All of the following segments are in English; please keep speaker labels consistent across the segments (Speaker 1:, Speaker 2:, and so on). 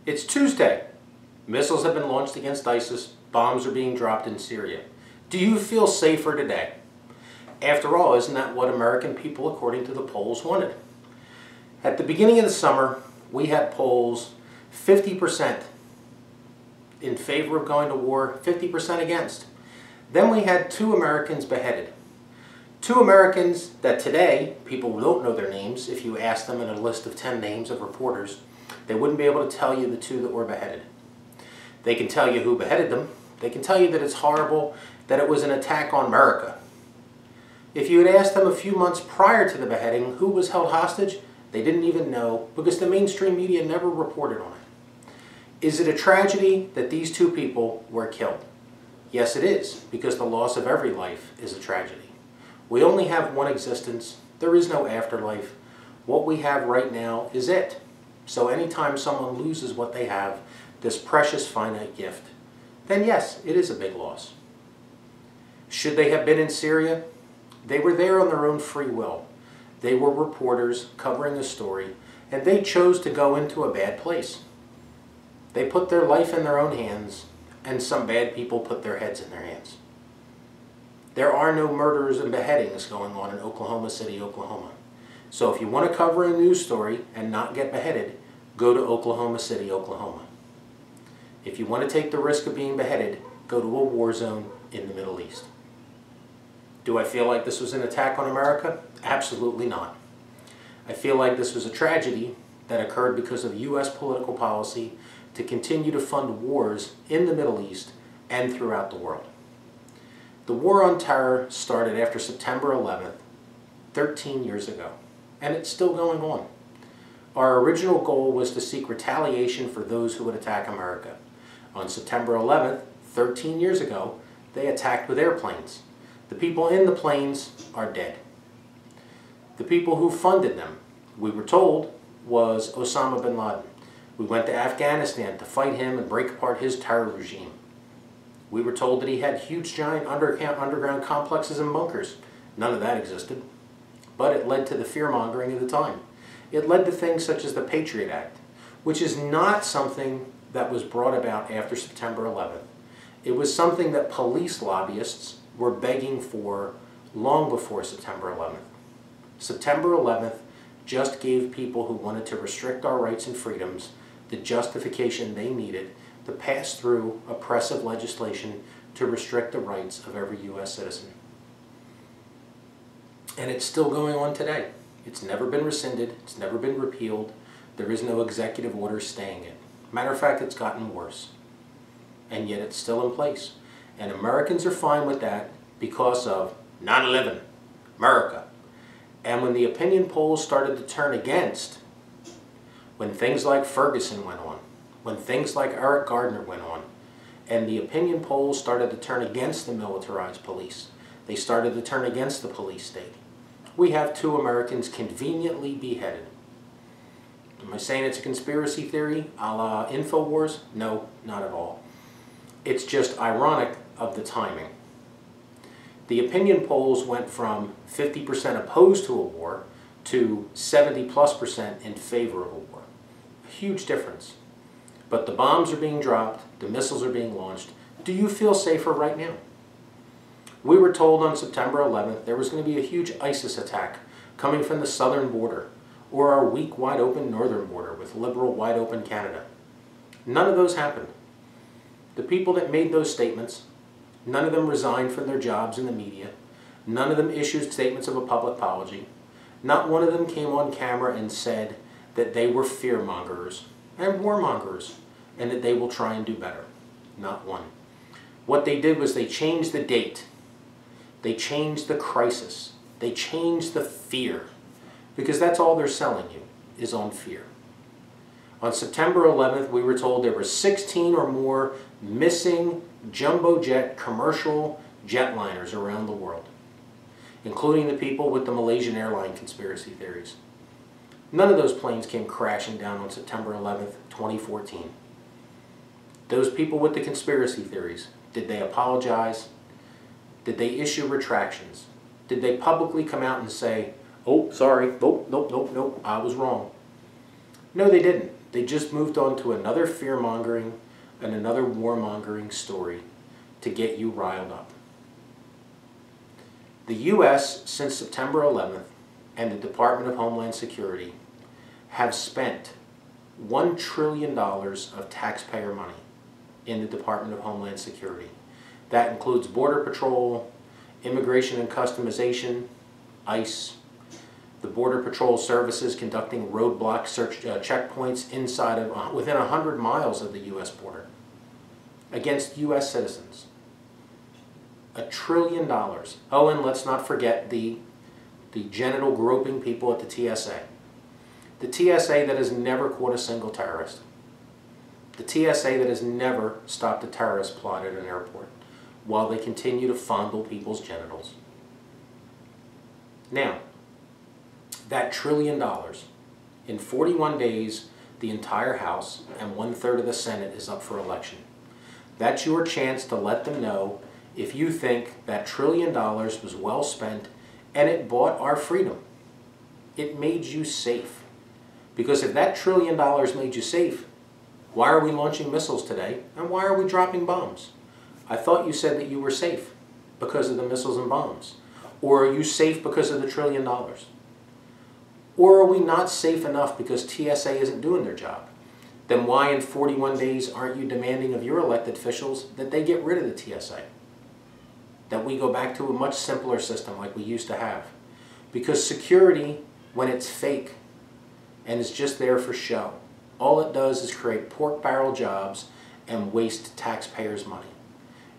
Speaker 1: It's Tuesday. Missiles have been launched against ISIS. Bombs are being dropped in Syria. Do you feel safer today? After all, isn't that what American people, according to the polls, wanted? At the beginning of the summer, we had polls 50% in favor of going to war, 50% against. Then we had 2 Americans beheaded. 2 Americans that today, people don't know their names. If you ask them in a list of 10 names of reporters, they wouldn't be able to tell you the 2 that were beheaded. They can tell you who beheaded them. They can tell you that it's horrible, that it was an attack on America. If you had asked them a few months prior to the beheading who was held hostage, they didn't even know because the mainstream media never reported on it. Is it a tragedy that these 2 people were killed? Yes, it is, because the loss of every life is a tragedy. We only have one existence. There is no afterlife. What we have right now is it. So anytime someone loses what they have, this precious finite gift, then yes, it is a big loss. Should they have been in Syria? They were there on their own free will. They were reporters covering a story, and they chose to go into a bad place. They put their life in their own hands, and some bad people put their heads in their hands. There are no murders and beheadings going on in Oklahoma City, Oklahoma. So if you want to cover a news story and not get beheaded, go to Oklahoma City, Oklahoma. If you want to take the risk of being beheaded, go to a war zone in the Middle East. Do I feel like this was an attack on America? Absolutely not. I feel like this was a tragedy that occurred because of U.S. political policy to continue to fund wars in the Middle East and throughout the world. The war on terror started after September 11th, 13 years ago, and it's still going on. Our original goal was to seek retaliation for those who would attack America. On September 11th, 13 years ago, they attacked with airplanes. The people in the planes are dead. The people who funded them, we were told, was Osama bin Laden. We went to Afghanistan to fight him and break apart his terror regime. We were told that he had huge, giant underground complexes and bunkers. None of that existed. But it led to the fear-mongering of the time. It led to things such as the Patriot Act, which is not something that was brought about after September 11th. It was something that police lobbyists were begging for long before September 11th. September 11th just gave people who wanted to restrict our rights and freedoms the justification they needed to pass through oppressive legislation to restrict the rights of every U.S. citizen. And it's still going on today. It's never been rescinded. It's never been repealed. There is no executive order staying it. Matter of fact, it's gotten worse. And yet it's still in place. And Americans are fine with that because of 9/11, America. And when the opinion polls started to turn against, when things like Ferguson went on, when things like Eric Gardner went on, and the opinion polls started to turn against the militarized police, they started to turn against the police state. We have 2 Americans conveniently beheaded. Am I saying it's a conspiracy theory a la InfoWars? No, not at all. It's just ironic of the timing. The opinion polls went from 50% opposed to a war to 70+% in favor of a war. A huge difference. But the bombs are being dropped, the missiles are being launched. Do you feel safer right now? We were told on September 11th there was going to be a huge ISIS attack coming from the southern border, or our weak, wide-open northern border with liberal, wide-open Canada. None of those happened. The people that made those statements, none of them resigned from their jobs in the media. None of them issued statements of a public apology. Not one of them came on camera and said that they were fear-mongers and warmongers and that they will try and do better. Not one. What they did was they changed the date. They changed the crisis. They changed the fear. Because that's all they're selling you, is on fear. On September 11th, we were told there were 16 or more missing jumbo jet commercial jetliners around the world, including the people with the Malaysian airline conspiracy theories. None of those planes came crashing down on September 11th, 2014. Those people with the conspiracy theories, did they apologize? Did they issue retractions? Did they publicly come out and say, oh, sorry, nope, I was wrong? No, they didn't. They just moved on to another fear-mongering and another warmongering story to get you riled up. The U.S. since September 11th and the Department of Homeland Security have spent $1 trillion of taxpayer money in the Department of Homeland Security. That includes Border Patrol, Immigration and Customization, ICE, the Border Patrol services conducting roadblock search checkpoints inside of within 100 miles of the U.S. border against U.S. citizens. $1 trillion. Oh, and let's not forget the genital groping people at the TSA. The TSA that has never caught a single terrorist. The TSA that has never stopped a terrorist plot at an airport while they continue to fondle people's genitals. Now, that $1 trillion, in 41 days, the entire House and 1/3 of the Senate is up for election. That's your chance to let them know if you think that $1 trillion was well spent and it bought our freedom. It made you safe. Because if that $1 trillion made you safe, why are we launching missiles today and why are we dropping bombs? I thought you said that you were safe because of the missiles and bombs. Or are you safe because of the $1 trillion? Or are we not safe enough because TSA isn't doing their job? Then why in 41 days aren't you demanding of your elected officials that they get rid of the TSA? That we go back to a much simpler system like we used to have? Because security, when it's fake and is just there for show, all it does is create pork barrel jobs and waste taxpayers' money.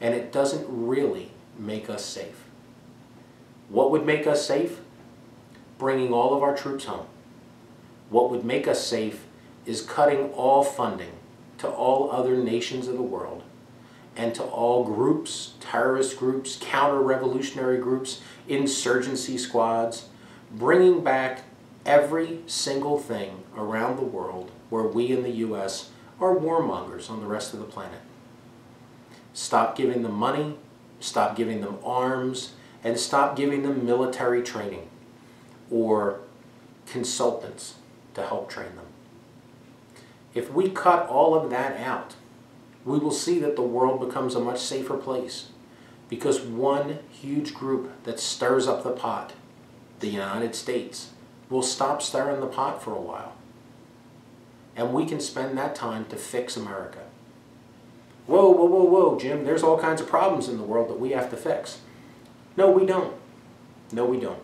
Speaker 1: And it doesn't really make us safe. What would make us safe? Bringing all of our troops home. What would make us safe is cutting all funding to all other nations of the world and to all groups, terrorist groups, counter-revolutionary groups, insurgency squads, bringing back every single thing around the world where we in the U.S. are warmongers on the rest of the planet. Stop giving them money, stop giving them arms, and stop giving them military training or consultants to help train them. If we cut all of that out, we will see that the world becomes a much safer place because one huge group that stirs up the pot, the United States, will stop stirring the pot for a while. And we can spend that time to fix America. Whoa, whoa, whoa, whoa, Jim, there's all kinds of problems in the world that we have to fix. No, we don't. No, we don't.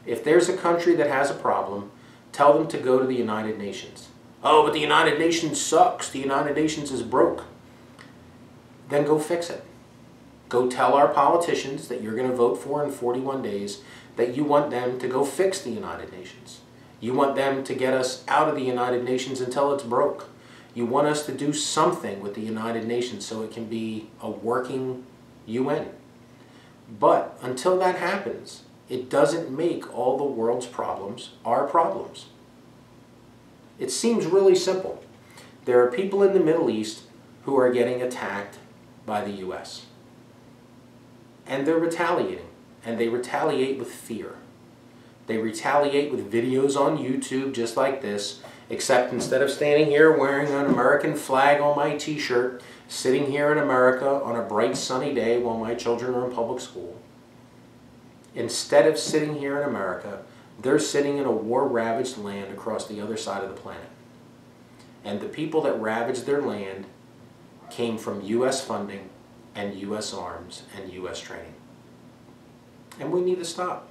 Speaker 1: If there's a country that has a problem, tell them to go to the United Nations. Oh, but the United Nations sucks. The United Nations is broke. Then go fix it. Go tell our politicians that you're going to vote for in 41 days that you want them to go fix the United Nations. You want them to get us out of the United Nations until it's broke. You want us to do something with the United Nations so it can be a working UN. But until that happens, it doesn't make all the world's problems our problems. It seems really simple. There are people in the Middle East who are getting attacked by the U.S. And they're retaliating. And they retaliate with fear. They retaliate with videos on YouTube just like this, except instead of standing here wearing an American flag on my t-shirt, sitting here in America on a bright sunny day while my children are in public school, instead of sitting here in America, they're sitting in a war-ravaged land across the other side of the planet. And the people that ravaged their land came from U.S. funding and U.S. arms and U.S. training. And we need to stop.